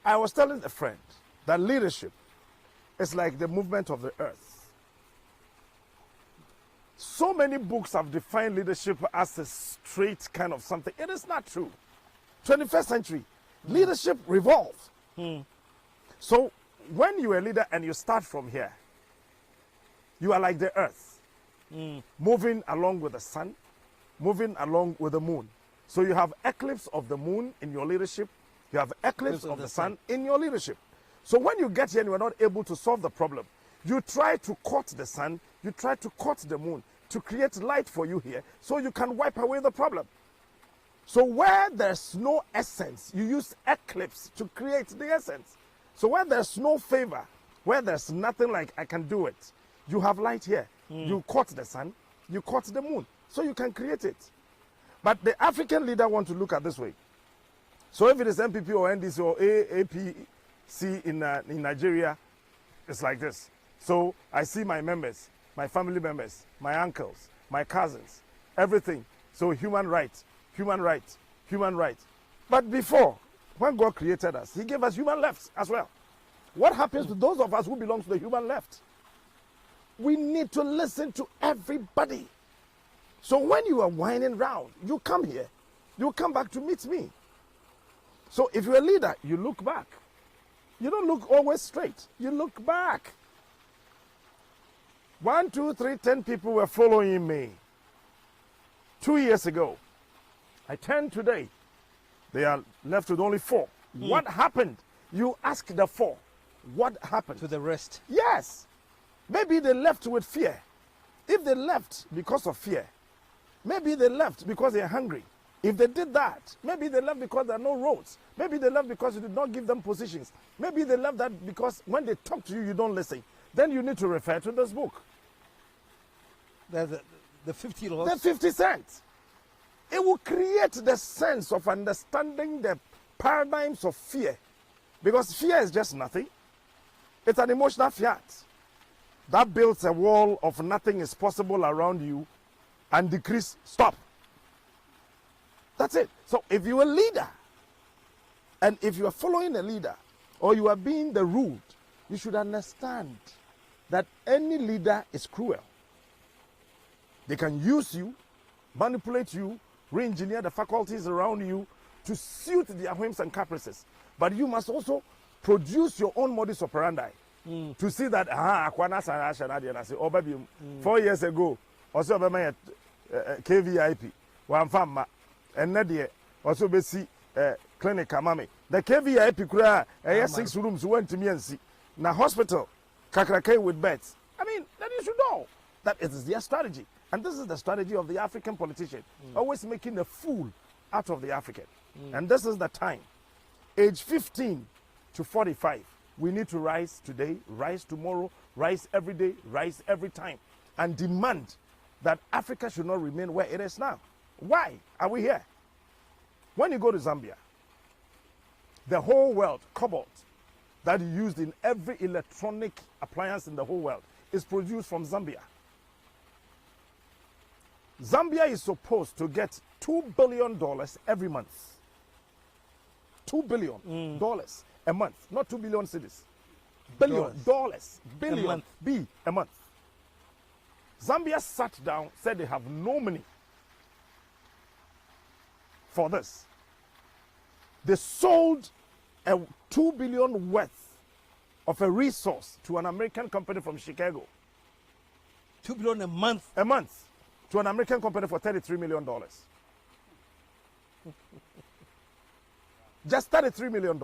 I was telling a friend that leadership is like the movement of the earth. So many books have defined leadership as a straight kind of something. It is not true. 21st century, leadership revolves. So when you are a leader and you start from here, you are like the earth, moving along with the sun, moving along with the moon. So you have eclipse of the moon in your leadership. You have eclipse of the sun in your leadership. So when you get here and you are not able to solve the problem, you try to court the sun, you try to court the moon to create light for you here so you can wipe away the problem. So where there's no essence, you use eclipse to create the essence. So where there's no favor, where there's nothing like I can do it, you have light here. You court the sun, you court the moon, so you can create it. But the African leader want to look at this way. So if it is MPP or NDC or APC in Nigeria, it's like this. So I see my members, my family members, my uncles, my cousins, everything. So human rights, human rights, human rights. But before, when God created us, he gave us human left as well. What happens to those of us who belong to the human left? We need to listen to everybody. So when you are whining round, you come here, you come back to meet me. So if you're a leader, you look back. You don't look always straight. You look back. 1, 2, 3, 10 people were following me 2 years ago. I 10 today. They are left with only 4. What happened? You ask the 4. What happened? To the rest. Yes. Maybe they left with fear. If they left because of fear, maybe they left because they are hungry. If they did that, maybe they left because there are no roads. Maybe they left because you did not give them positions. Maybe they left that because when they talk to you, you don't listen. Then you need to refer to this book. The 50 laws. The 50 cents. It will create the sense of understanding the paradigms of fear. Because fear is just nothing. It's an emotional fiat that builds a wall of nothing is possible around you and decrease, stop. That's it. So if you're a leader, and if you are following a leader, or you are being the ruled, you should understand that any leader is cruel. They can use you, manipulate you, re-engineer the faculties around you to suit their whims and caprices. But you must also produce your own modus operandi to see that, oh, baby, 4 years ago, also KVIP, one farmer, and Nadia also be see clinic amame. The KVIP kura 6 rooms went to me and see. Now hospital, kakrake with beds. I mean, then you should know that it is their strategy. And this is the strategy of the African politician, always making a fool out of the African. And this is the time. Age 15 to 45, we need to rise today, rise tomorrow, rise every day, rise every time, and demand that Africa should not remain where it is now. Why are we here? When you go to Zambia, the whole world, cobalt, that is used in every electronic appliance in the whole world is produced from Zambia. Zambia is supposed to get $2 billion every month. $2 billion a month, not 2 billion cedis. Billion dollars, billion, a month. B a month. Zambia sat down, said they have no money for this. They sold a 2 billion worth of a resource to an American company from Chicago. 2 billion a month. A month to an American company for $33 million. Just $33 million.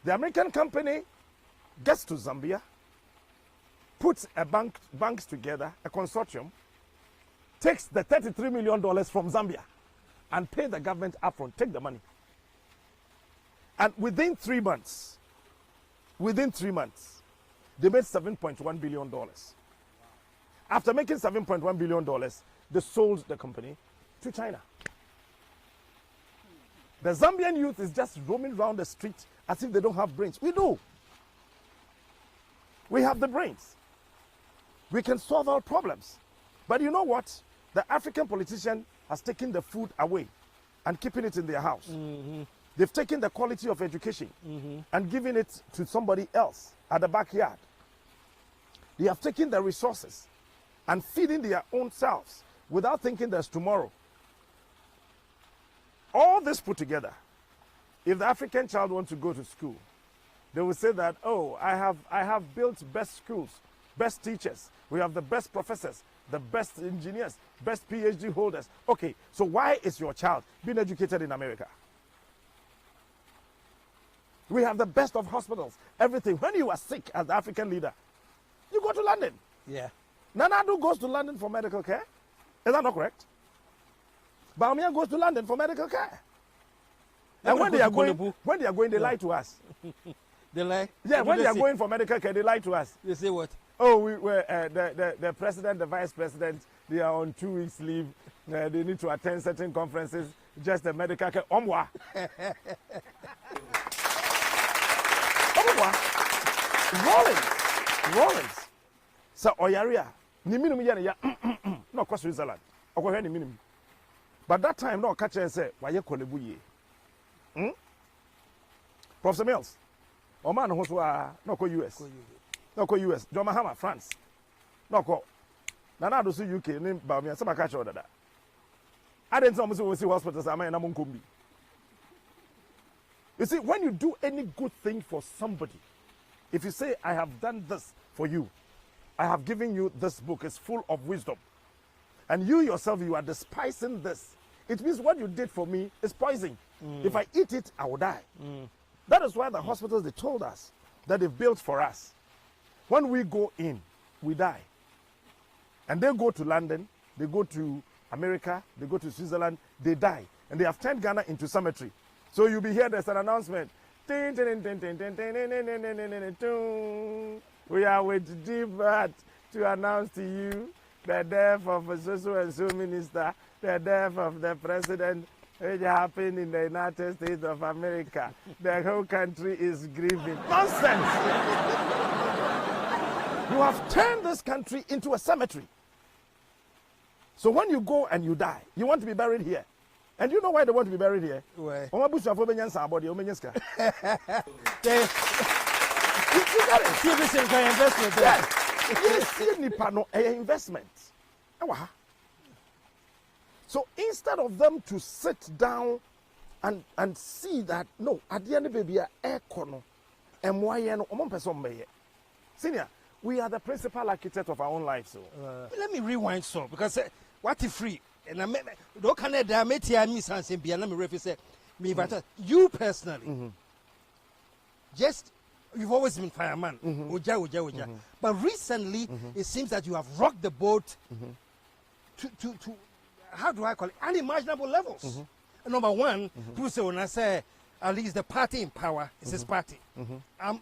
The American company gets to Zambia, puts a banks together, a consortium, takes the $33 million from Zambia and pay the government upfront, take the money. And within 3 months, they made $7.1 billion. After making $7.1 billion, they sold the company to China. The Zambian youth is just roaming around the street as if they don't have brains. We do. We have the brains. We can solve our problems. But you know what? The African politician has taken the food away and keeping it in their house. They've taken the quality of education and given it to somebody else at the backyard. They have taken the resources and feeding their own selves without thinking there's tomorrow. All this put together, if the African child wants to go to school, they will say that, oh, I have built best schools, best teachers. We have the best professors, the best engineers, best PhD holders. Okay, so why is your child being educated in America? We have the best of hospitals, everything. When you are sick as the African leader, you go to London. Yeah. Nana Addo goes to London for medical care. Is that not correct? Baumia goes to London for medical care. And when they are going, they lie to us. They lie? Yeah, when they are going for medical care, they lie to us. They say what? Oh, the president, the vice president, they are on 2 weeks leave. They need to attend certain conferences. Just the medical care. Omwa. Rollins. So Oyaria, ni minimum ya no across Switzerland. Okwa ni minimum. But that time no catch and say why you kolebu ye. Professor Mills. O man who no ko US. No ko US. John Mahama France. No ko. Nana do su UK ni ba me say catch order that. I didn't see hospitals am na monkombi. You see, when you do any good thing for somebody, if you say, I have done this for you, I have given you this book, it's full of wisdom, and you yourself, you are despising this, it means what you did for me is poison. If I eat it, I will die. That is why the hospitals, they told us that they've built for us. When we go in, we die. And they go to London, they go to America, they go to Switzerland, they die. And they have turned Ghana into cemetery. So you'll be here, there's an announcement. We are with deep heart to announce to you the death of a so and so minister, the death of the president, which happened in the United States of America. The whole country is grieving. Nonsense! You have turned this country into a cemetery. So when you go and you die, you want to be buried here. And you know why they want to be buried here? Why? You get it? See this is an investment. Yes. Investment. So instead of them to sit down and see that, no, at the end of the day, Senior, we are the principal architect of our own lives. So. Let me rewind some, because what if free? And I don't say you personally, just you've always been fireman, but recently it seems that you have rocked the boat to how do I call it, unimaginable levels. Number one, people say when I say at least the party in power is his party.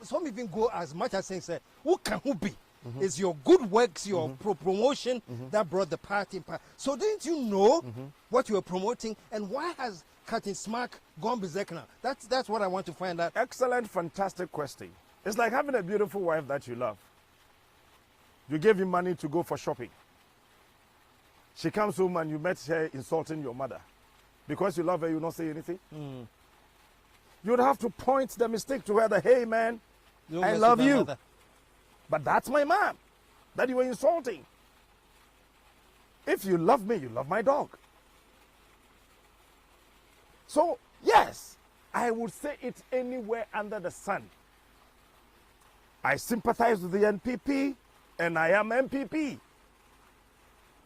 Some even go as much as saying, who can who be? It's your good works, your promotion that brought the party in power. So didn't you know what you were promoting, and why has Captain Smack gone berserk now? That's what I want to find out. Excellent, fantastic question. It's like having a beautiful wife that you love. You gave him money to go for shopping. She comes home and you met her insulting your mother. Because you love her, you not say anything. You'd have to point the mistake to her that, hey man, I love you. Mother. But that's my mom that you were insulting. If you love me, you love my dog. So, yes, I would say it anywhere under the sun. I sympathize with the NPP and I am MPP.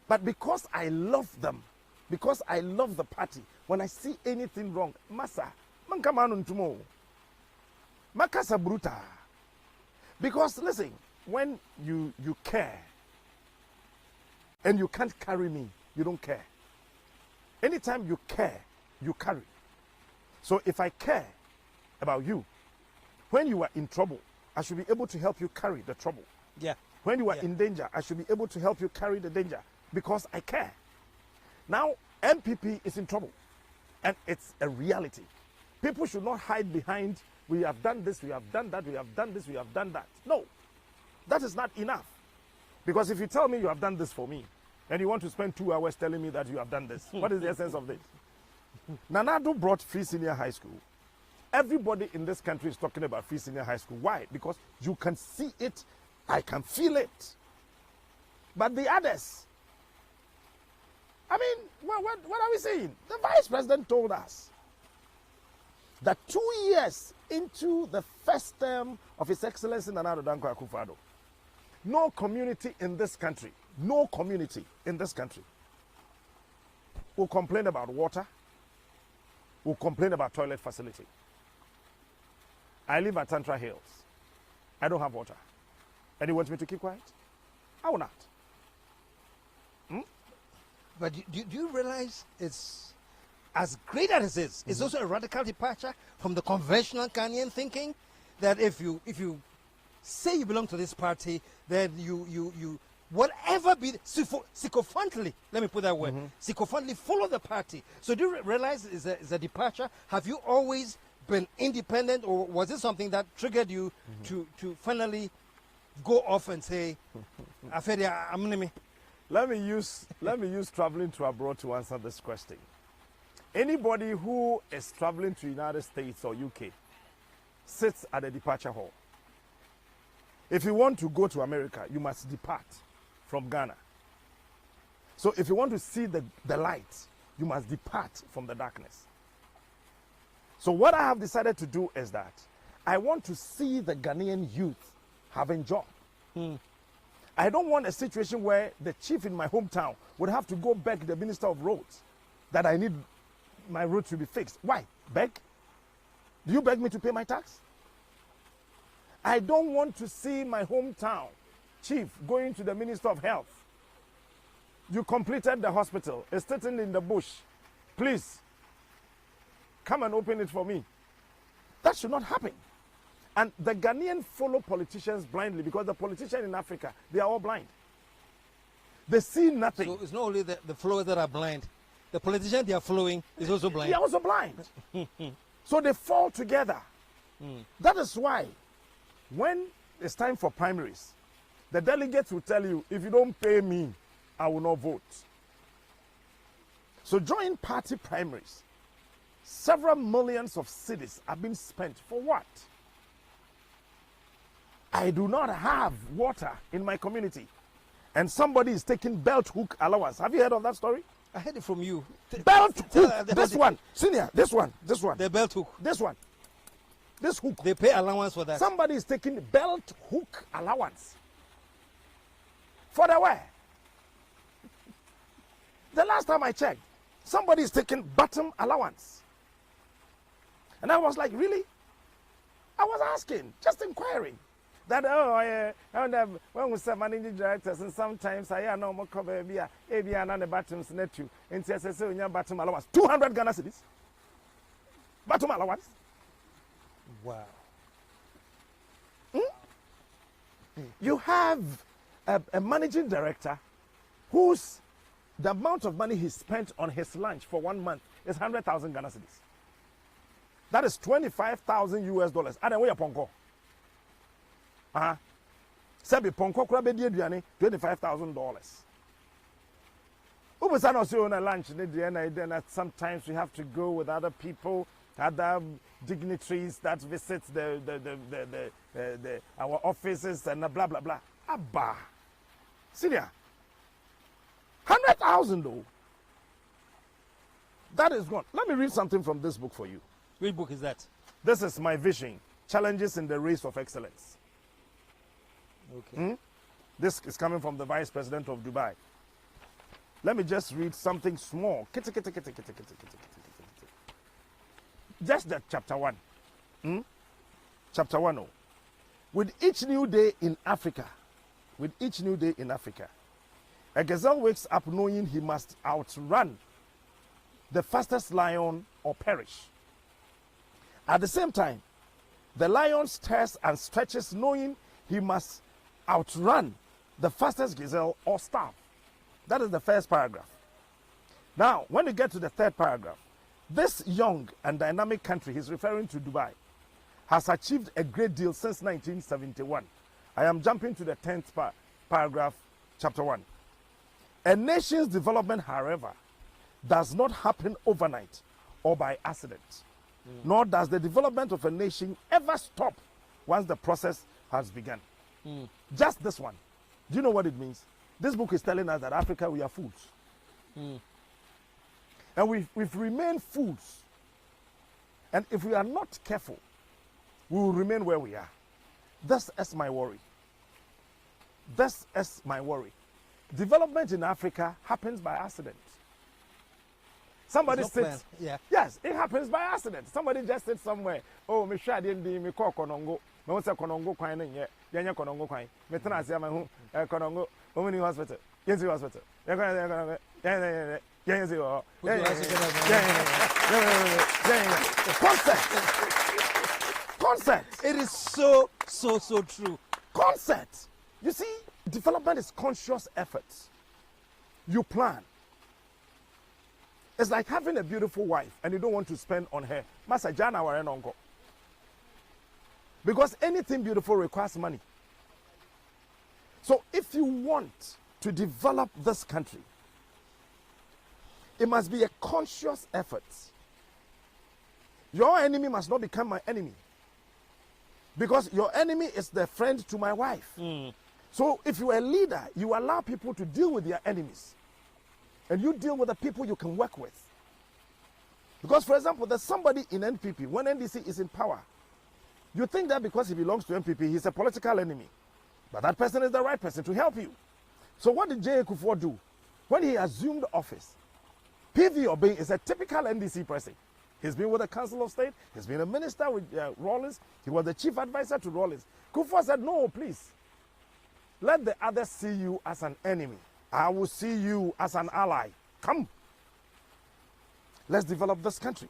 But because I love them, because I love the party, when I see anything wrong, Masa, mankamanun tomorrow. Makasa bruta. Because listen, when you care and you can't carry me, you don't care. Anytime you care, you carry. So if I care about you, when you are in trouble, I should be able to help you carry the trouble. Yeah. When you are in danger, I should be able to help you carry the danger because I care. Now, MPP is in trouble and it's a reality. People should not hide behind, we have done this, we have done that, we have done this, we have done that. No, that is not enough. Because if you tell me you have done this for me and you want to spend 2 hours telling me that you have done this, what is the essence of this? Nana Addo brought free senior high school Everybody in this country is talking about free senior high school. Why? Because you can see it, I can feel it. But the others, I mean, what are we saying? The vice president told us that 2 years into the first term of His Excellency Nana Addo Dankwa Akufo-Addo, no community in this country will complain about water, will complain about toilet facility. I live at Tantra Hills. I don't have water. And you want me to keep quiet? I will not. But do you realize it's as great as it is, it's also a radical departure from the conventional Ghanaian thinking that if you say you belong to this party, then you whatever be sycophantly, let me put that word, sycophantly follow the party. So do you realize it's a departure? Have you always been independent, or was it something that triggered you to finally go off and say, Let me use traveling to abroad to answer this question. Anybody who is traveling to United States or UK sits at the departure hall. If you want to go to America, you must depart from Ghana. So if you want to see the light, you must depart from the darkness. So what I have decided to do is that I want to see the Ghanaian youth having job. I don't want a situation where the chief in my hometown would have to go beg the Minister of Roads that I need my road to be fixed. Why? Beg? Do you beg me to pay my tax? I don't want to see my hometown chief going to the Minister of Health. You completed the hospital. It's sitting in the bush. Please, come and open it for me. That should not happen. And the Ghanaian follow politicians blindly because the politicians in Africa, they are all blind. They see nothing. So it's not only the followers that are blind. The politician they are following is also blind. They are also blind. So they fall together. That is why when it's time for primaries, the delegates will tell you, if you don't pay me, I will not vote. So during party primaries, several millions of cedis have been spent for what? I do not have water in my community. And somebody is taking belt hook allowance. Have you heard of that story? I heard it from you. Belt hook. This one. Senior. This one. The belt hook. This one. This hook. They pay allowance for that. Somebody is taking belt hook allowance. For the where? The last time I checked, somebody is taking bottom allowance. And I was like, really? I was asking, just inquiring. That when we say managing directors, and sometimes I know more cover maybe another bottoms net you and say bottom allowance 200 Ghana cedis. Bottom allowance. Wow. You have a managing director whose the amount of money he spent on his lunch for 1 month is 100,000 Ghana cedis. That is $25,000. And then we are ponko. Sabi ponko kura be die aduane $25,000. Ubusa no say on a lunch then sometimes we have to go with other people, other dignitaries that visit our offices and blah blah blah. Abba. Senior. 100,000 though. That is gone. Let me read something from this book for you. Which book is that? This is my vision. Challenges in the Race of Excellence. Okay. This is coming from the Vice President of Dubai. Let me just read something small. Just that chapter 1. Chapter 1. Oh. With each new day in Africa, a gazelle wakes up knowing he must outrun the fastest lion or perish. At the same time, the lion stirs and stretches knowing he must outrun the fastest gazelle or starve. That is the first paragraph. Now, when you get to the third paragraph, this young and dynamic country, he's referring to Dubai, has achieved a great deal since 1971. I am jumping to the 10th paragraph, chapter 1. A nation's development, however, does not happen overnight or by accident. nor does the development of a nation ever stop once the process has begun. Just this one. Do you know what it means? This book is telling us that Africa, we are fools. And we've remained fools. And if we are not careful, we will remain where we are. This is my worry. This is my worry. Development in Africa happens by accident. Somebody sits. Yeah. Yes, it happens by accident. Somebody just sits somewhere. Oh, me sure didn't me call Konongo. Me want say Konongo kwai na nye. Yanya Konongo kwai. Me tena asia me hu Konongo. Omini hospital. Yensi hospital. Yeah. Concept. It is so true. Concept. You see, development is conscious effort. You plan. It's like having a beautiful wife and you don't want to spend on her. Masajana warenongo. Because anything beautiful requires money. So if you want to develop this country, it must be a conscious effort. Your enemy must not become my enemy. Because your enemy is the friend to my wife. So if you're a leader, you allow people to deal with their enemies. And you deal with the people you can work with. Because, for example, there's somebody in NPP, when NDC is in power, you think that because he belongs to NPP, he's a political enemy. But that person is the right person to help you. So what did J.A. Kufuor do? When he assumed office, PV Obey is a typical NDC person. He's been with the Council of State. He's been a minister with Rawlings. He was the chief advisor to Rawlings. Kufuor said, no, please. Let the others see you as an enemy. I will see you as an ally. Come. Let's develop this country.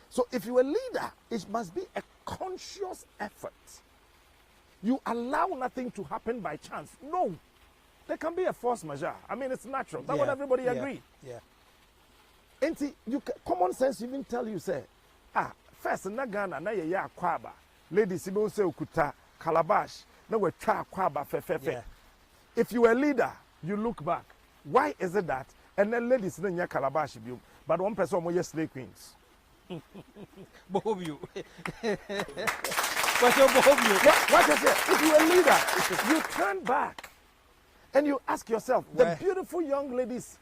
So if you're a leader, it must be a conscious effort. You allow nothing to happen by chance. No. There can be a force majeure. I mean, it's natural. That's what everybody agree. Yeah. And common sense even tell you, say, first, na Ghana, na ye ya kwaba. Ladies, you say ukuta, calabash, na we cha kwaba fe. If you are a leader, you look back. Why is it that? And then ladies, then ya calabash, but one person more slave queens. Both of you. What I say? If you're a leader, you turn back and you ask yourself, the beautiful young lady's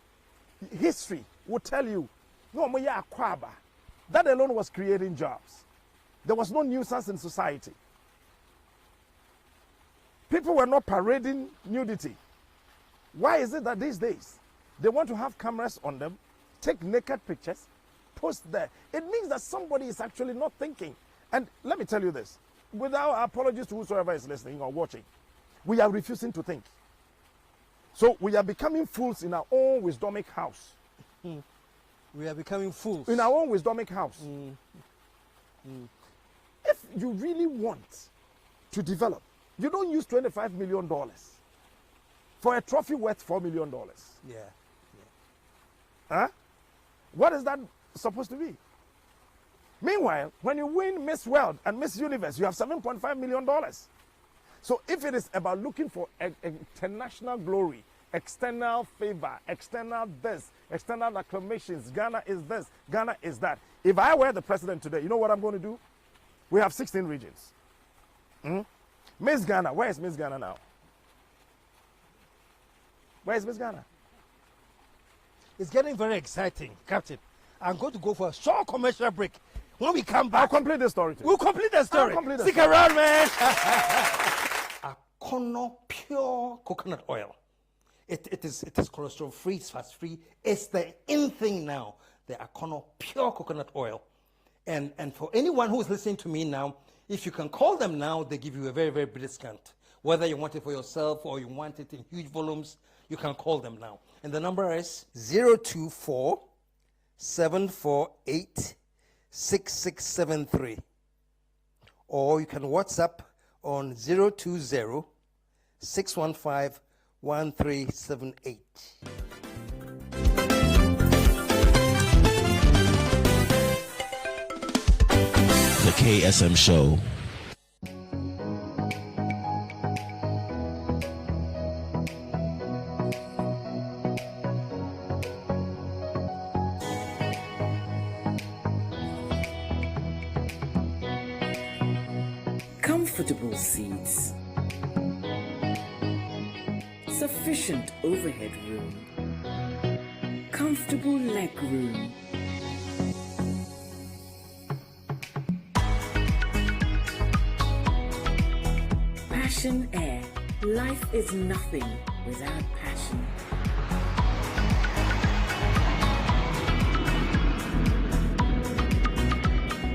history will tell you, no, that alone was creating jobs. There was no nuisance in society. People were not parading nudity. Why is it that these days they want to have cameras on them, take naked pictures, post there? It means that somebody is actually not thinking. And let me tell you this, without apologies to whosoever is listening or watching, we are refusing to think. So we are becoming fools in our own wisdomic house. We are becoming fools. In our own wisdomic house. If you really want to develop, you don't use $25 million for a trophy worth $4 million. Yeah. Huh? What is that supposed to be? Meanwhile, when you win Miss World and Miss Universe, you have $7.5 million. So if it is about looking for international glory, external favor, external this, external acclamations, Ghana is this, Ghana is that. If I were the president today, you know what I'm going to do? We have 16 regions. Miss Ghana, where is Miss Ghana now? Where is Miss Ghana? It's getting very exciting, Captain. I'm going to go for a short commercial break. When we come back, I'll complete the story too. We'll complete the story. Stick around, man. Akono pure coconut oil. It is cholesterol free, fat free. It's the in thing now. The Akono pure coconut oil. And for anyone who is listening to me now, if you can call them now, they give you a very, very big discount. Whether you want it for yourself or you want it in huge volumes, you can call them now. And the number is 024 748 6673. Or you can WhatsApp on 020 615 1378. The KSM Show. Comfortable seats. Sufficient overhead room. Comfortable leg room. Passion Air. Life is nothing without passion.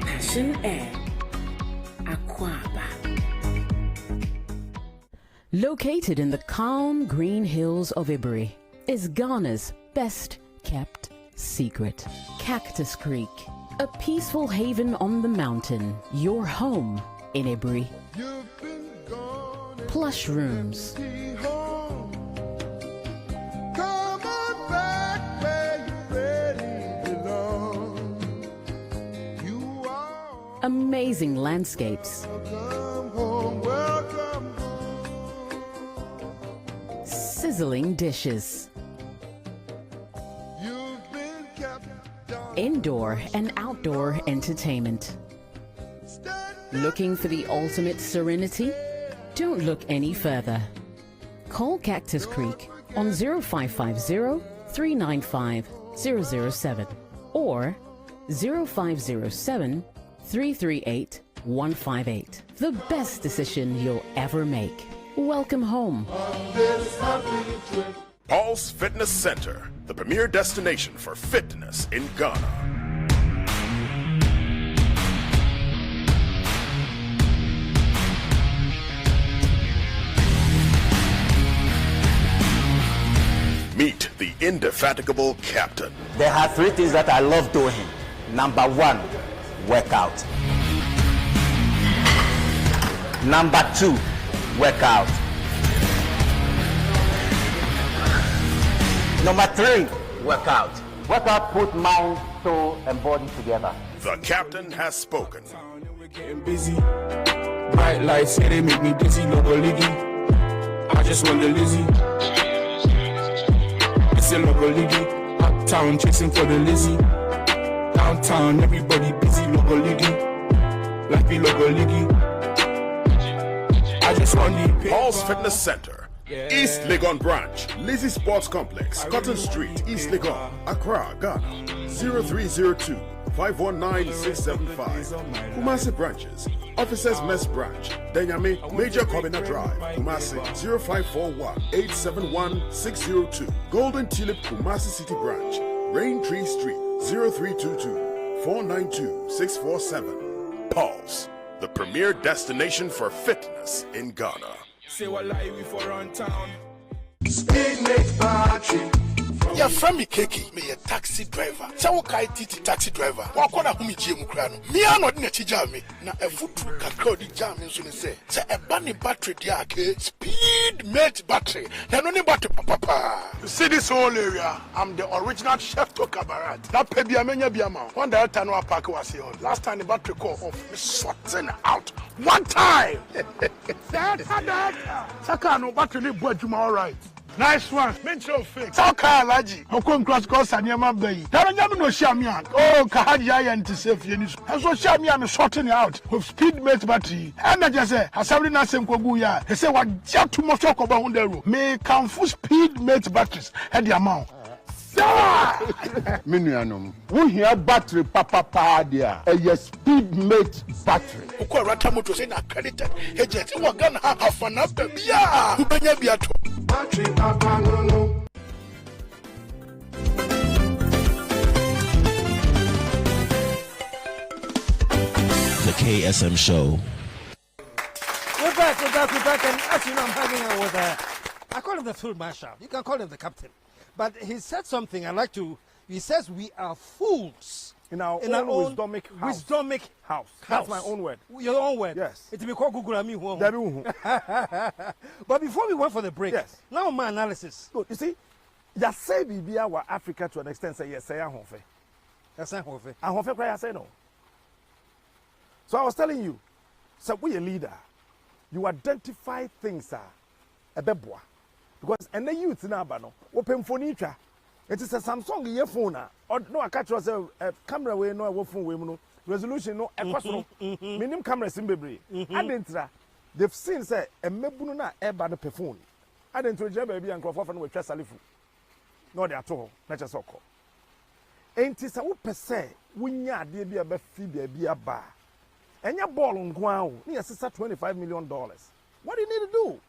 Passion Air. Aquaba. Located in the calm green hills of Ibury is Ghana's best kept secret. Cactus Creek, a peaceful haven on the mountain, your home in Ibury. Plush rooms, amazing landscapes, sizzling dishes, indoor and outdoor entertainment. Looking for the ultimate serenity? Don't look any further. Call Cactus Creek on 0550 395 007 or 0507 338 158. The best decision you'll ever make. Welcome home. Paul's Fitness Center, the premier destination for fitness in Ghana. Meet the indefatigable captain. There are 3 things that I love doing. Number 1, workout. Number 2, workout. Number 3, workout. Workout put mind, soul, and body together. The captain has spoken. We're getting busy. Bright lights, yeah, they make me dizzy. Logo Liggy. I just want the Lizzie. It's a Logo Liggy. Uptown chasing for the Lizzie. Downtown, everybody busy. Logo Liggy. Like the Logo Liggy. I just want the Paul's Fitness Center, East Legon Branch, Lizzie Sports Complex, Cotton Street, East Legon, Accra, Ghana, 0302 519 675. Kumasi branches, Officers Mess Branch, Denyame, Major Kobina Drive, Kumasi, 0541 871 602. Golden Tulip, Kumasi City Branch, Raintree Street, 0322 492 647. Paul's, the premier destination for fitness in Ghana. say what lie we for run town. Speed makes battery. Yeah, from me keki, me a taxi driver. So kai titi taxi driver. Walk on a humi jam crano. Me are not in a jam. Na a foot crowd jam in say. Say a bunny battery diake. Speed mate battery. Then only battery papa. You see this whole area? I'm the original chef to cabaret. That pay be a menya be a man. One day I know park was here. Last time the battery call off. Me sorting out. One time. That. Sakano battery ni boy all right. Nice one. Mental fix. Saka alaji. Okon cross anyama bayi. Daranya no shamian. Oh, kahaji ayen to save you. And so shamian sorting out with speed mate battery. And I just say, Hasabri na sem kogu ya. He say what just too much talk about hundero. Me can full speed mate batteries at the amount. Minuanum. We hear battery papa dia. A speed mate battery. Uko rata moto say na accredited. Agent wa Ghana have an up bia. Ubenya biato. Battery papa no. The KSM Show. We're back, and as you know, I'm hanging out with I call him the field marshal. You can call him the captain. But he said something I like to. He says we are fools in our own wisdomic house. That's my own word. Your own word. Yes. It will be called Google and me. But before we went for the break, yes. Now my analysis. Good. You see, just say we are Africa to an extent. Say yes, say ahonfe. That's ahonfe. Ahonfe, why I say no. So I was telling you, so we a leader. You identify things a beboa. Because and the youth now, no, open phone each. It is a Samsung earphone. Or no, I catch us a camera way, no, phone way, no. resolution no ekosoro minim cameras imbebre adentra they've seen say emebunu na eba no perfume adentra je ba bia nkrofo fa no watwa salifu no de ato na che soko enti sa wo pese wunya ade bia ba fi bia ba enya ball nko awo na yesesa $25 million. What do you need to do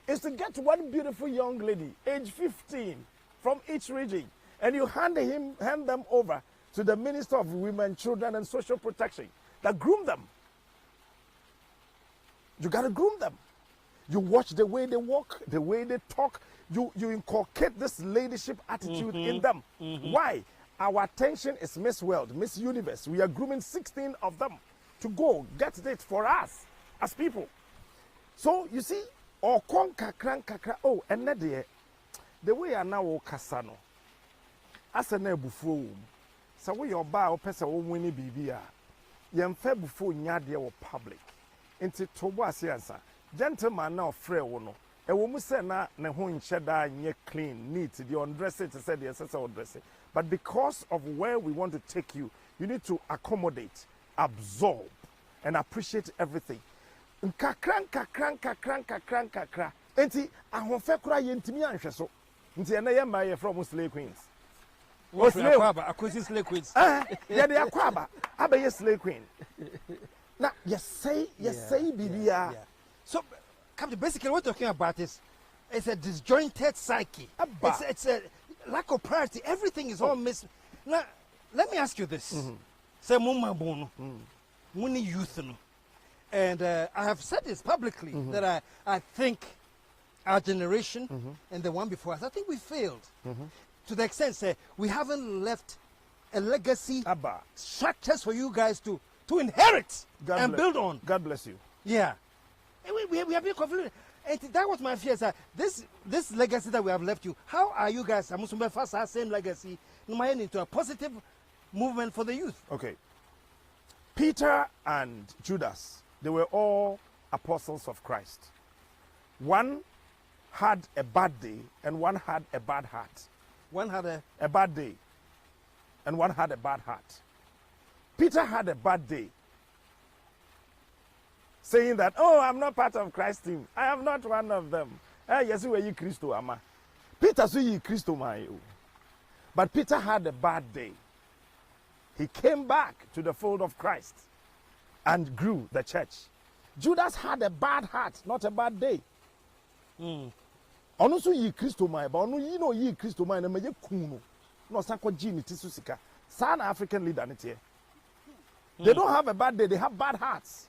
is to get one beautiful young lady age 15 from each region and you hand them over to the Minister of Women, Children and Social Protection that groom them. You got to groom them. You watch the way they walk, the way they talk. You inculcate this leadership attitude in them. Why? Our attention is Miss World, Miss Universe. We are grooming 16 of them to go get it for us as people. So you see, or kakra. Oh, and the way I now kasano. As a nebufu. So we your bar or pesa o winnie bibia. Yem fe before nyade or public. Into Toba siasa. Gentleman now free wono. E wo mu se na ne ho ncheda nye clean, neat, the undress it said the assessor undress it. But because of where we want to take you, you need to accommodate, absorb, and appreciate everything. Nkakran. Enti ahofe kura yentimi anhwe so. Nti ene ye ma ye from slave queens. What's slave queens? Yeah, they are kwaba. Abe slave queen. Now, say Bibia. So, Captain, basically, what we're talking about is it's a disjointed psyche. It's a lack of priority. Everything is all missed. Now, let me ask you this. Say, Mumma Bono, Muni youth. And I have said this publicly that I think our generation and the one before us, I think we failed. To the extent, say, we haven't left a legacy structures for you guys to inherit and build on. God bless you. Yeah. We have been conflicted. And that was my fear, sir. This legacy that we have left you, how are you guys, same legacy, into a positive movement for the youth? Okay. Peter and Judas, they were all apostles of Christ. One had a bad day and one had a bad heart. One had a bad day and one had a bad heart. Peter had a bad day, saying that, oh, I'm not part of Christ's team. I am not one of them. Yes, you are Christo, ama. Peter so ye Christo mayo. But Peter had a bad day. He came back to the fold of Christ and grew the church. Judas had a bad heart, not a bad day. Ono so ye Christo mayo, but ono ye no ye Christo mayo na meje kuno. No sako gene tisusika. San African leader nite. They don't have a bad day, they have bad hearts.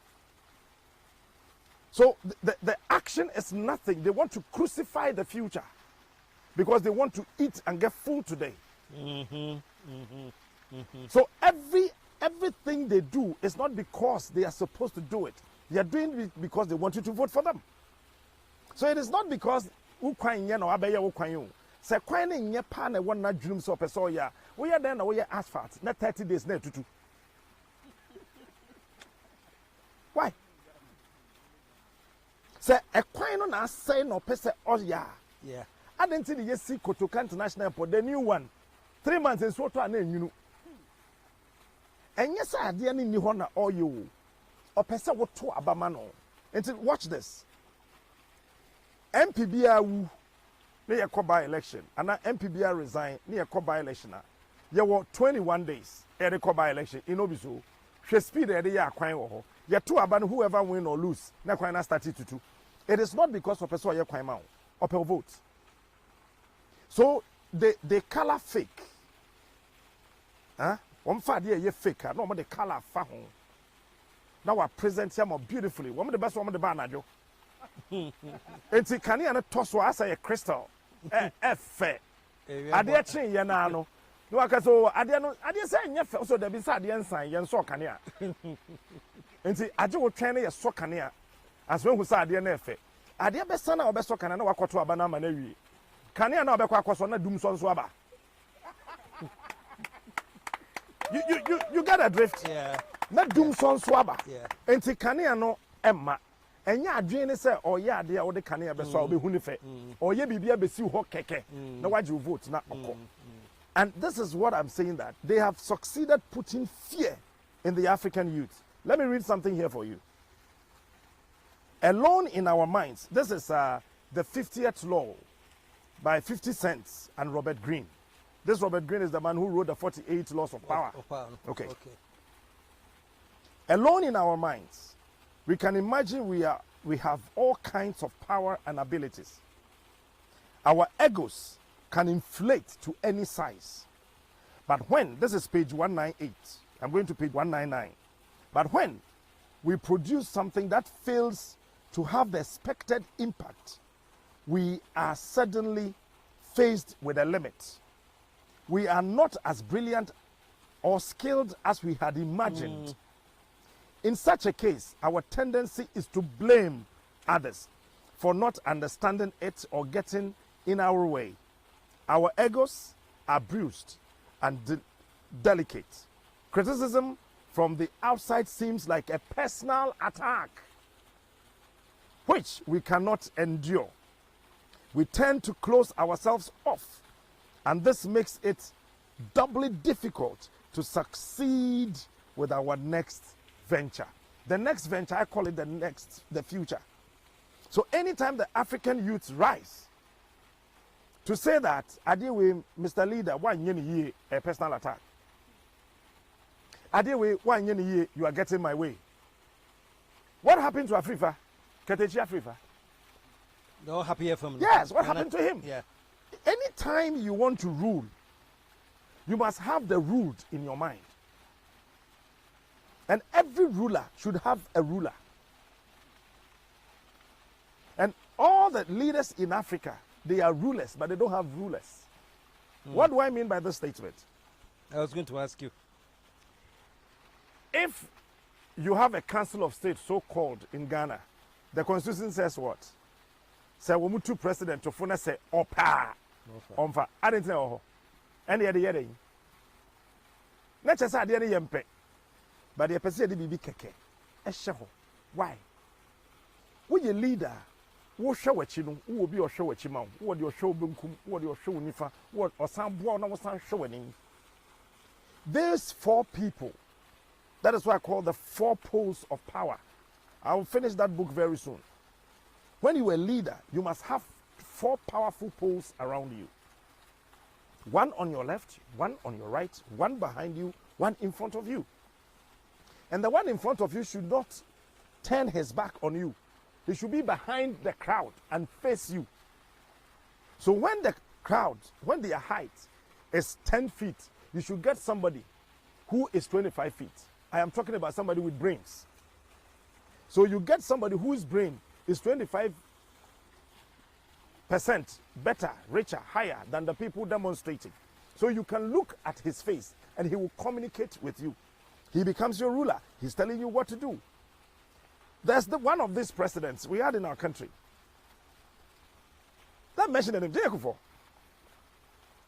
So the action is nothing. They want to crucify the future because they want to eat and get full today. So everything they do is not because they are supposed to do it. They are doing it because they want you to vote for them. So it is not because ukwanyen or abeye ukwanyen. Se kwan nye pa na won na dwum so peso ya. We are then na we asphalt. Na 30 days na tutu. Why? Say a kwan na say no pese oya. Yeah. I didn't see the see Kotoka International Airport, the new one. 3 months in Soto and then you know. And yes, I didn't know na all you. Or pese what to abamano. Until watch this. MPBA near by election. And now MPBA resign near by election. There were 21 days at the by election in Obiso. She speed at the year quine. You two about whoever win or lose. Na quine started to do. It is not because of a soya quine or per vote. So they color fake. Huh? One fad ye fake. No more the color fahon. Now I present them beautifully. One of the best one of the banajo. Enti kani ana tosso asa a crystal. Efe. Ade chin ye na no. No aka so ade no ade say nye so there be say ade nsan ye nso kane a. Enti age wo twen na ye so kane a. As when who say ade na efe. Ade be sana obeso kane na wakoto aba na ma na wi. Kane na obekwa akoso na dum so nso aba. You get a drift. Yeah. Na dum so nso aba. Yeah. Enti kane no emma. Enya adwen ne se oye ade a wo de kane be so obehu ne fe. Oye bibia be si ho keke. Na waje vote na okọ. And this is what I'm saying, that they have succeeded putting fear in the African youth. Let me read something here for you. Alone in our minds. This is the 50th law by 50 Cent and Robert Greene. This Robert Greene is the man who wrote the 48 laws of power. Okay. Alone in our minds, we can imagine we have all kinds of power and abilities. Our egos can inflate to any size. But when, this is page 198, I'm going to page 199. But when we produce something that fails to have the expected impact, we are suddenly faced with a limit. We are not as brilliant or skilled as we had imagined. In such a case, our tendency is to blame others for not understanding it or getting in our way. Our egos are bruised and delicate. Criticism from the outside seems like a personal attack, which we cannot endure. We tend to close ourselves off, and this makes it doubly difficult to succeed with our next venture. The next venture, I call it the future. So anytime the African youths rise to say that, I deal with Mr. Leader, 1 year a personal attack. I deal with 1 year you are getting my way. What happened to Afrifa? Ketechi Afrifa? No happy FM. Yes, what happened to him? Yeah. Anytime you want to rule, you must have the ruled in your mind. And every ruler should have a ruler. And all the leaders in Africa, they are rulers, but they don't have rulers. What do I mean by this statement? I was going to ask you. If you have a council of state so-called in Ghana, the constitution says what? Say we move to president to phone say opa. Omfa. I didn't know. Any other year. Not just I didn't yempe. But the person de bibi keke. Esheho. Why? We a leader. Wo hwe wachi no, wo bi ohwe wachi ma wo de ohwe obenkum, wo de ohwe unifa, wo osan boa na wo san hwe wani. These 4 people, that is what I call the 4 poles of power. I will finish that book very soon. When you are a leader, you must have 4 powerful poles around you. 1 on your left, 1 on your right, 1 behind you, 1 in front of you. And the one in front of you should not turn his back on you. He should be behind the crowd and face you. So when the crowd, when their height is 10 feet, you should get somebody who is 25 feet. I am talking about somebody with brains. So you get somebody whose brain is 25% better, richer, higher than the people demonstrating. So you can look at his face and he will communicate with you. He becomes your ruler. He's telling you what to do. There's one of these presidents we had in our country. That mentioned him, J.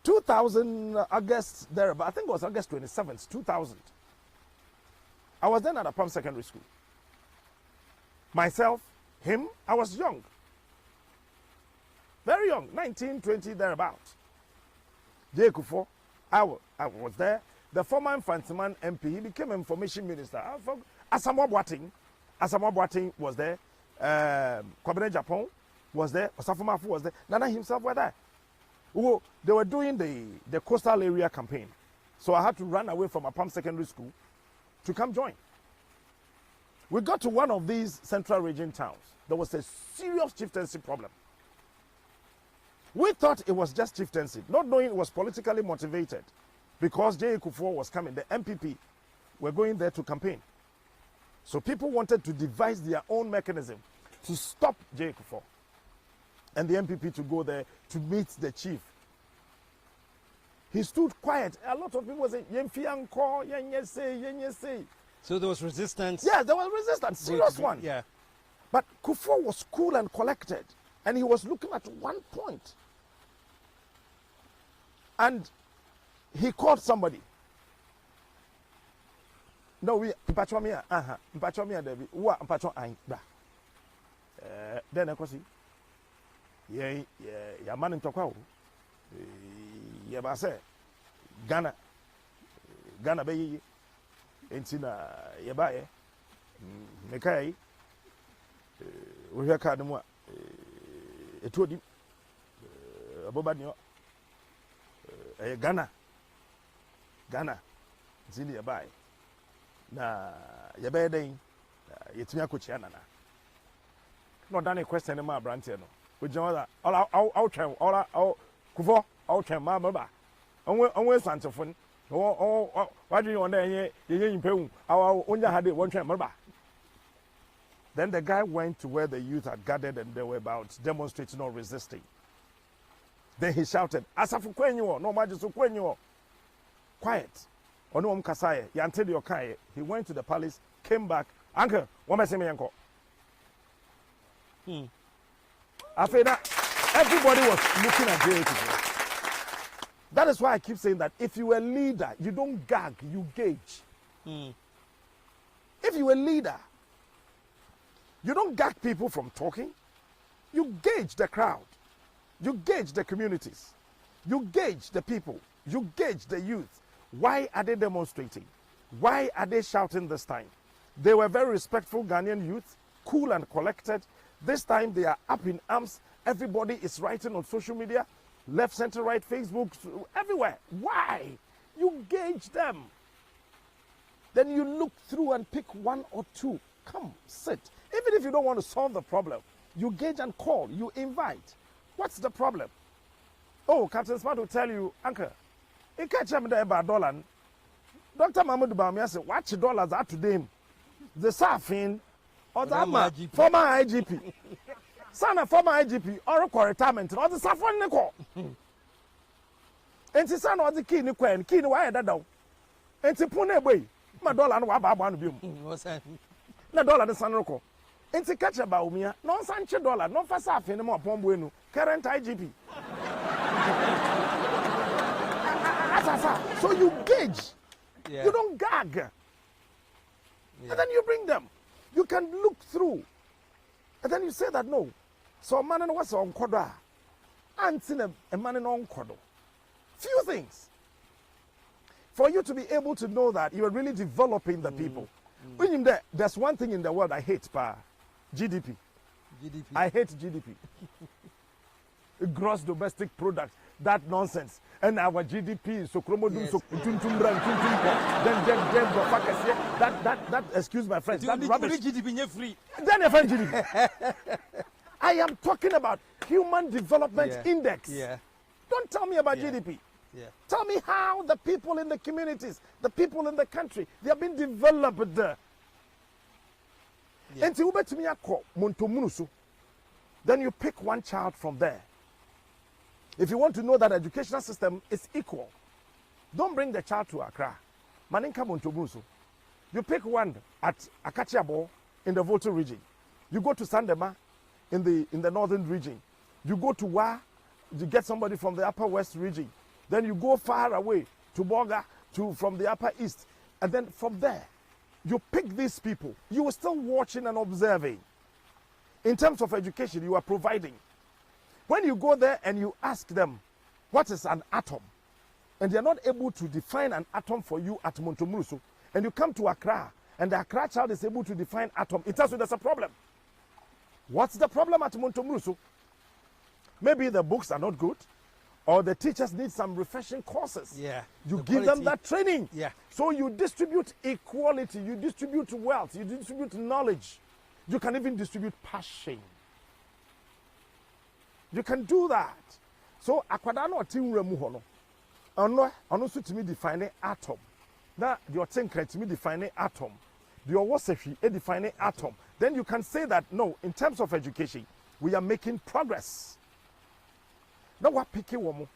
2000 August there, but I think it was August 27th, 2000. I was then at a Palm Secondary School. Myself, him, I was young. Very young, 19, 20, thereabout. J. Kufo, I was there. The former Infantiman MP, he became information minister. Asamoah Boateng was there. Kwabena Japan was there. Osafo Mafu was there. Nana himself were there. They were doing the coastal area campaign. So I had to run away from a Palm Secondary School to come join. We got to one of these central region towns. There was a serious chieftaincy problem. We thought it was just chieftaincy, not knowing it was politically motivated, because J. Kufuor was coming. The MPP were going there to campaign. So people wanted to devise their own mechanism to stop J. Kufuor and the MPP to go there to meet the chief. He stood quiet. A lot of people say, "Yemfianko, yenyese." So there was resistance. Yes, there was resistance, serious one. Yeah. But Kufuor was cool and collected, and he was looking at one point. And he called somebody. No, we mpachomia, mpachomia Debbie. Wa mpacho ain bra. Then I see. Yeah, man in Tokwa. Yeah, but say Ghana be enti na yebaye mekai we hwe card mu a etodi aboba ni Ghana enti yebaye na yebaye den yetumi akochia nana no dane question ma brante no ojan all try all kufo all try ma ba onwe santefon why do you want to Then the guy went to where the youth had gathered and they were about demonstrating or resisting. Then he shouted, Asafu kwenyo, no majisu kwenyo. Quiet. Ono mkasaye, yanted your kai. He went to the palace, came back. Uncle, what am I saying, uncle? After that, everybody was looking at JA. That is why I keep saying that if you're a leader, you don't gag, you gauge. If you're a leader, you don't gag people from talking. You gauge the crowd. You gauge the communities. You gauge the people. You gauge the youth. Why are they demonstrating? Why are they shouting this time? They were very respectful Ghanaian youth, cool and collected. This time they are up in arms. Everybody is writing on social media. Left, center, right, Facebook, everywhere. Why? You gauge them. Then you look through and pick one or two. Come, sit. Even if you don't want to solve the problem, you gauge and call. You invite. What's the problem? Oh, Captain Smart will tell you, Uncle, you catch him there about dollar. Dr. Mahmoud Bamia said, watch dollars out today. The Safin or the former IGP. Son of former IGP or retirement or the Safon Nico. And his son was the key Niquen, key wire that down. And to Pune way, my dollar and Wabba one of you. No dollar the San Rocco. And to catch about me, no Sancho dollar, no for Safin more Pombueno, current IGP. So you gauge, you don't gag. And then you bring them. You can look through. And then you say that no. So a man was on Koda. And seen a man on Kodo. Few things. For you to be able to know that you are really developing the people. When there's one thing in the world I hate, GDP. I hate GDP. Gross domestic product. That nonsense. And our GDP so chromodum so that excuse my friends, that rubbish. GDP free. Then you find GDP. I am talking about Human Development Index. Don't tell me about GDP. Tell me how the people in the communities, the people in the country, they have been developed. Then you pick one child from there. If you want to know that educational system is equal, don't bring the child to Accra. Maninka Montomuso. You pick one at Akachiabo in the Volta region. You go to Sandema in the northern region. You go to Wa, you get somebody from the upper west region. Then you go far away to Boga, from the upper east. And then from there, you pick these people. You are still watching and observing. In terms of education, you are providing. When you go there and you ask them, what is an atom? And they are not able to define an atom for you at Montomurusu, and you come to Accra, and the Accra child is able to define atom, it tells you there's a problem. What's the problem at Montomurusu? Maybe the books are not good, or the teachers need some refreshing courses. You give them that training. So you distribute equality, you distribute wealth, you distribute knowledge. You can even distribute passion. You can do that. So akwadano otinwura mu ho no. Ono so timi define atom. Na the otinka timi define atom. The owosefi define atom. Then you can say that no, in terms of education, we are making progress. Now what picky woman?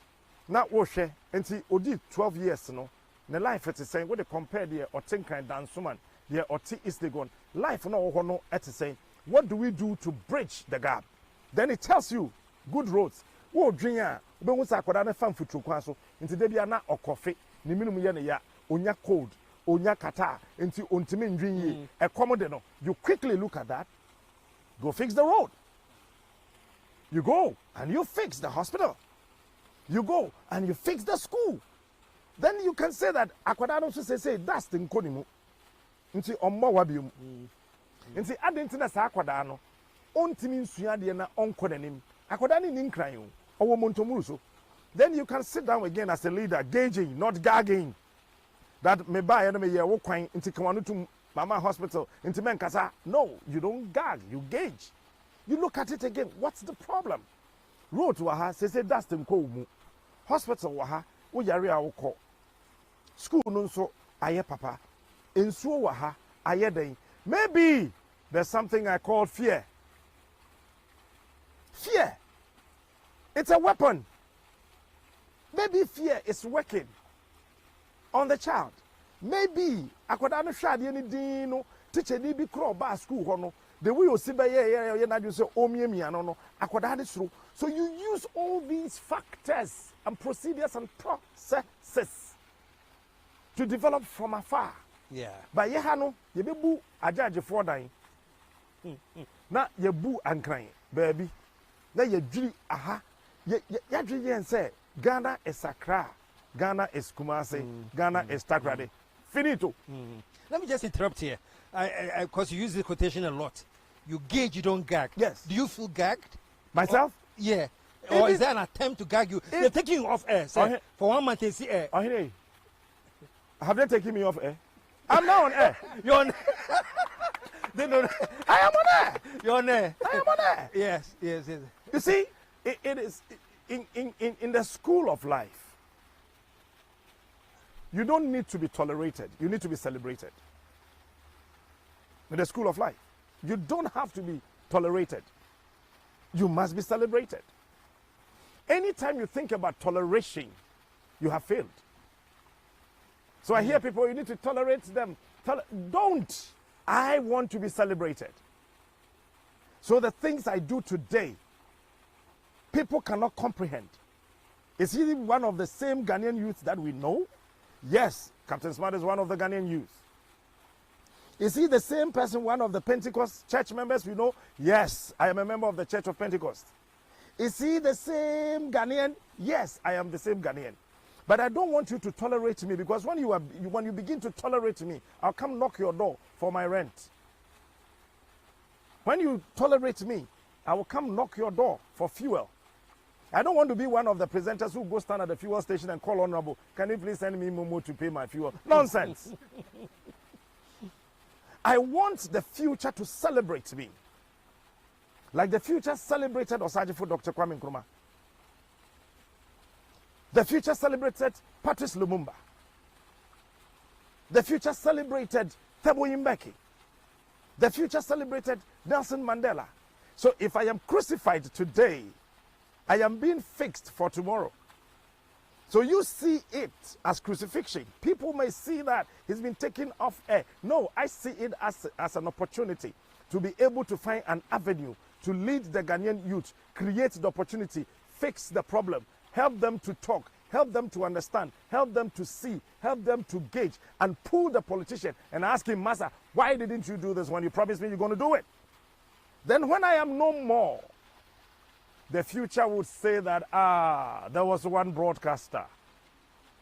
Now wo hwe enti odi 12 years no. Na life it is saying what they compare the otinka and dansuman, the oti is the gone. Life no ho no it is saying what do we do to bridge the gap? Then it tells you good roads. Wo dwen a obehu sa akwada na fam futuro kwan so nti de bia na okofe ne minimum ye ne ya onya cold onya kata nti ontimi ndwen yi ekom de no. You quickly look at that, go fix the road. You go and you fix the hospital. You go and you fix the school. Then you can say that akwada no so say that's the nkonimu. nti ommo wa biom nti adenti na sa akwada no ontimi nsua de na onko nanim akwada ni nkran o owo montomuru so. Then you can sit down again as a leader, gauging, not gagging. That me buy and me ye wo kwan nti kawanu to mama hospital nti men kasa. No, you don't gag, you gauge. You look at it again. What's the problem? Road wa ha say dust nko mu. Hospital wa ha wo yare a wo ko. School no nso aye papa. Ensuo wa ha aye den. Maybe there's something I call fear. Fear. It's a weapon. Maybe fear is working on the child. Maybe akwada no hwade ni din no teacher ni bi kro ba school ho no the way you see by ye na do say omiamia no akwada ni suro. So you use all these factors and procedures and processes to develop from afar. Yeah. But ye ha no ye bebu ajaje for dan. Na ye bu ankran baby. Na ye dwiri aha ye dwi yen say Ghana is Accra, Ghana is Kumasi, Ghana is Takrade. Finito. Let me just interrupt here. Because you use the quotation a lot. You gauge, you don't gag. Yes. Do you feel gagged? Myself? Yeah. Or is there an attempt to gag you? They're taking you off air. Sir. For 1 month, they see air. Have they taken me off air? I'm now on air. You're on They don't. I am on air. You're on air. I am on air. Yes. You see, it is in the school of life. You don't need to be tolerated. You need to be celebrated. In the school of life, you don't have to be tolerated. You must be celebrated. Anytime you think about toleration, you have failed. So I hear people, you need to tolerate them. Don't. I want to be celebrated. So the things I do today, people cannot comprehend. Is he one of the same Ghanaian youths that we know? Yes, Captain Smart is one of the Ghanaian youths. Is he the same person, one of the Pentecost church members we know? Yes, I am a member of the Church of Pentecost. Is he the same Ghanaian? Yes, I am the same Ghanaian. But I don't want you to tolerate me, because when you begin to tolerate me, I'll come knock your door for my rent. When you tolerate me, I will come knock your door for fuel. I don't want to be one of the presenters who go stand at the fuel station and call honorable, can you please send me Momo to pay my fuel? Nonsense. I want the future to celebrate me. Like the future celebrated Osajifo Dr. Kwame Nkrumah. The future celebrated Patrice Lumumba. The future celebrated Thabo Mbeki. The future celebrated Nelson Mandela. So if I am crucified today, I am being fixed for tomorrow. So you see it as crucifixion. People may see that he's been taken off air. No, I see it as an opportunity to be able to find an avenue to lead the Ghanaian youth, create the opportunity, fix the problem, help them to talk, help them to understand, help them to see, help them to gauge, and pull the politician and ask him, Master, why didn't you do this when you promised me you're going to do it? Then when I am no more, the future would say that, there was one broadcaster.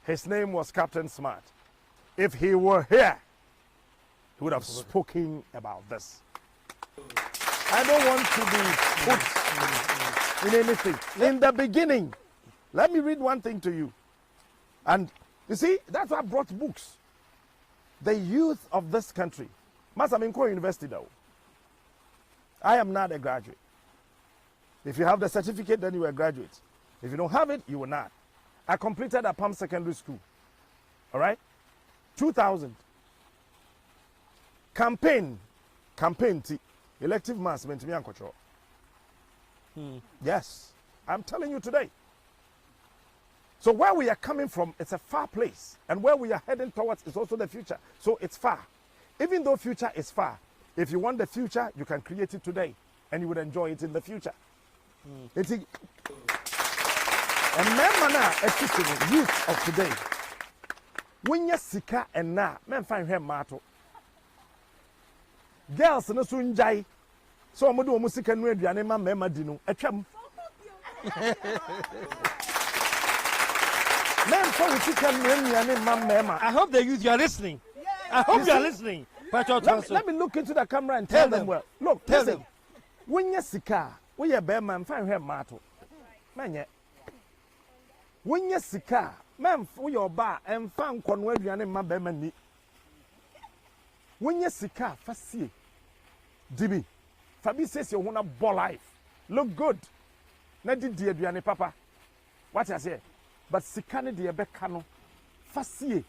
His name was Captain Smart. If he were here, he would have spoken about this. I don't want to be put in anything. In the beginning, let me read one thing to you. And you see, that's why I brought books. The youth of this country. Masaminko University, though. I am not a graduate. If you have the certificate, then you are a graduate. If you don't have it, you will not. I completed a Palm Secondary School. All right? 2000. Campaign. Elective mass meant to me and control. Yes. I'm telling you today. So where we are coming from, it's a far place. And where we are heading towards is also the future. So it's far. Even though future is far, if you want the future, you can create it today. And you would enjoy it in the future. It's a youth of today. When you sika and na, men find him mato. Girls no sunjai. So I'm doing music and radio and my mema dino. A chum. Men for music and my mema. I hope the youth you are listening. I hope you are listening. let me look into the camera and tell them well. Look, tell listen. them. When you sika, when you bear man, find her mato. Man, when you sika, man, for your bar and found Conway and my bear. When you sika, fasi, Dibi, Fabi says you want a ball life. Look good. Nadi dear Diane Papa. What I say? But sikane dear Becano, fasi,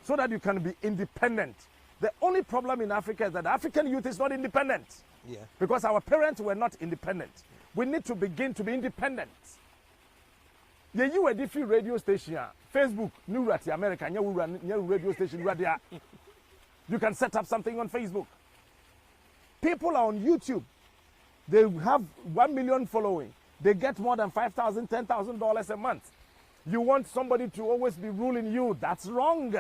so that you can be independent. The only problem in Africa is that the African youth is not independent. Yeah. Because our parents were not independent. We need to begin to be independent. Yeah, you were different radio station, Facebook, New Rati America, new radio station, radio. You can set up something on Facebook. People are on YouTube. They have 1 million following. They get more than $5,000, $10,000 a month. You want somebody to always be ruling you. That's wrong.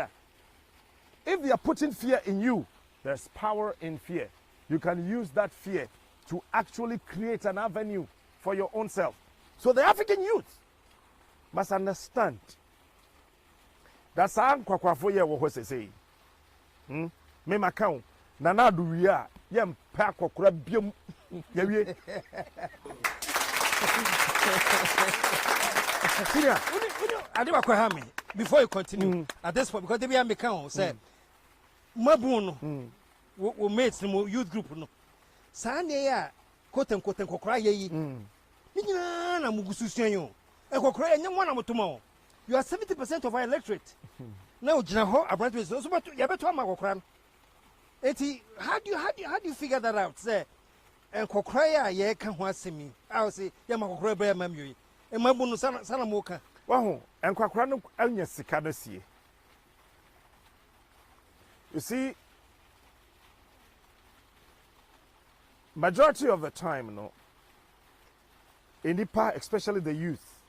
If they are putting fear in you, there's power in fear. You can use that fear to actually create an avenue for your own self. So the African youth must understand that's how kwakwafo ye wo hose say. Me makao na na do wi a ye mpa akokora biom ye wie. Senior, before you continue, at this point, because they be a mechanic, say, Mabuno, we made some youth group. No, Sanya, quote unquote, and cry ye. Nina Mugususiano, and Cocray, and one of tomorrow. You are 70% of our electorate. Now, Jinaho, a brother is also, but you better Macocran. Eti, how do you figure that out, sir? And Cocraya, ye can watch me. I'll say, Yamacocray, Mammy. And Mabuno Sanamoka. Wow, and Quacrano Anya Sicadesi. You see, majority of the time, in the part, especially the youth,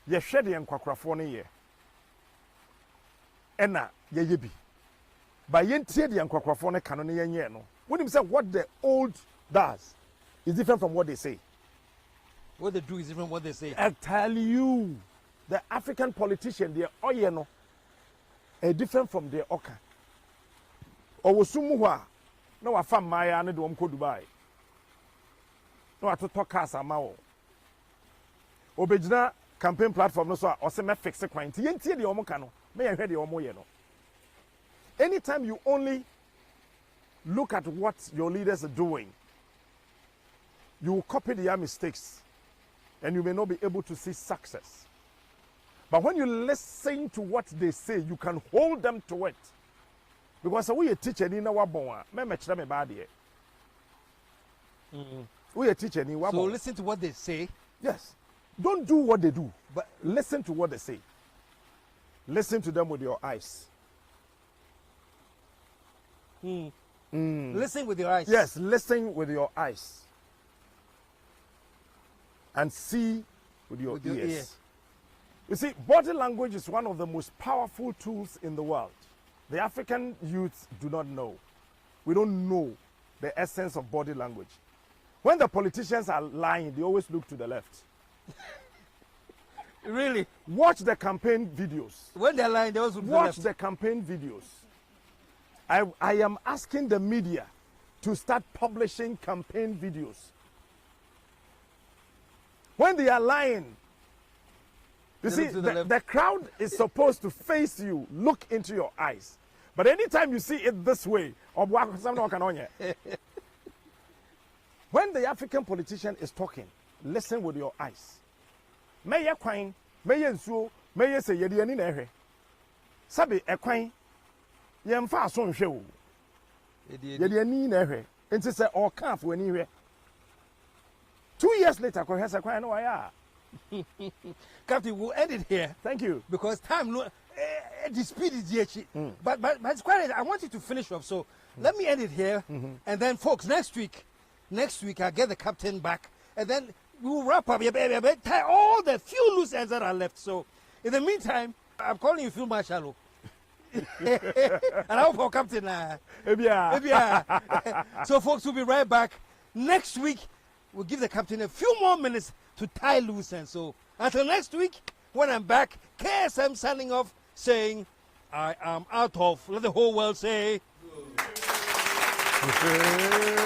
ye shedi and Quacrafone ye. Ena ye yebi. By yentiedi and Quacrafone canoni ye no. When him say what the old does is different from what they say. What they do is different from what they say. I tell you, the African politician, they are oyeno, are different from their oka. Owosumuwa, no wa fam maya ne do mko Dubai. No wa to talk as amao. Obejina campaign platform no so o se me fix kwan ti yentie de omo ka no, me ye hwe de omo ye no. Anytime you only look at what your leaders are doing, you will copy their mistakes. And you may not be able to see success. But when you listen to what they say, you can hold them to it. Because we a teacher in our bon, me bad here. We a teacher in our So listen to what they say. Yes. Don't do what they do, but listen to what they say. Listen to them with your eyes. Listen with your eyes. Yes, listen with your eyes. And see with your ears. You see, body language is one of the most powerful tools in the world. The African youths do not know. We don't know the essence of body language. When the politicians are lying, they always look to the left. Really? Watch the campaign videos. When they're lying, they always look to the left. Watch the campaign videos. I am asking the media to start publishing campaign videos. When they are lying, you see, the crowd is supposed to face you, look into your eyes. But anytime you see it this way, when the African politician is talking, listen with your eyes. May ye kwine, may ye nsuo, may ye say yedi ani na ehwe. Sabi ekwine, ye mfa aso nhwe o. Yedi ani na ehwe. Enti say o kan fo ani hwe. 2 years later, Captain, we'll end it here. Thank you. Because time, the speed is here. But it's quite, I want you to finish off. So let me end it here. And then, folks, next week, I'll get the captain back. And then we'll wrap up. Tie all the few loose ends that are left. So in the meantime, I'm calling you Field Marshal. And I'll call Captain. So, folks, we'll be right back next week. We'll give the captain a few more minutes to tie loose. And so until next week, when I'm back, KSM signing off saying, I am out of, let the whole world say, Hey.